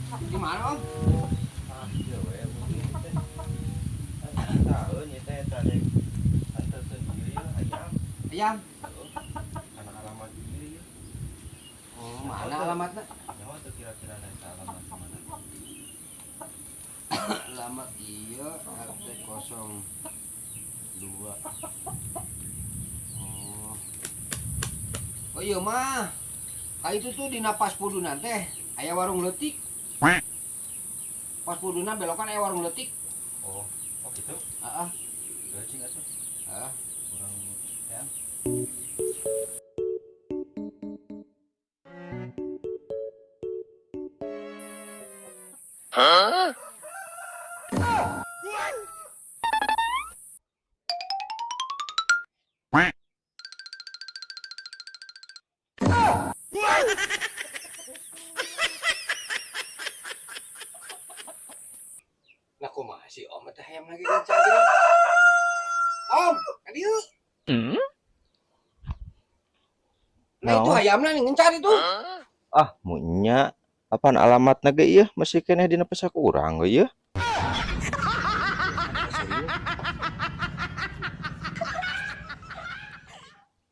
Di mana om? Ah, iya we mungkin teh. Tahu nya teh tadi anterkeun ieu ya hayam. Ayam. Heuh. Kana alamat ieu ya. Oh, Nyaho mana teu? alamatnya? Nyaho teu kira-kira eta alamat di mana? Alamat iya RT 02. Oh. Oh iya mah. Kayak itu tuh di napas pudunan teh aya warung leutik. Pas puduna belokan aya warung leutik. Oh, oh gitu. Heeh. Geucing atuh. Heeh. Urang ya. Nah kumaha si Om teh hayam lagi gencar gitu. Om, adieu. Nah itu Naon? hayamna nih ngencar itu. Ah, munya. Apaan alamatna ge ieu? Masih keneh dina pesak urang ge ieu.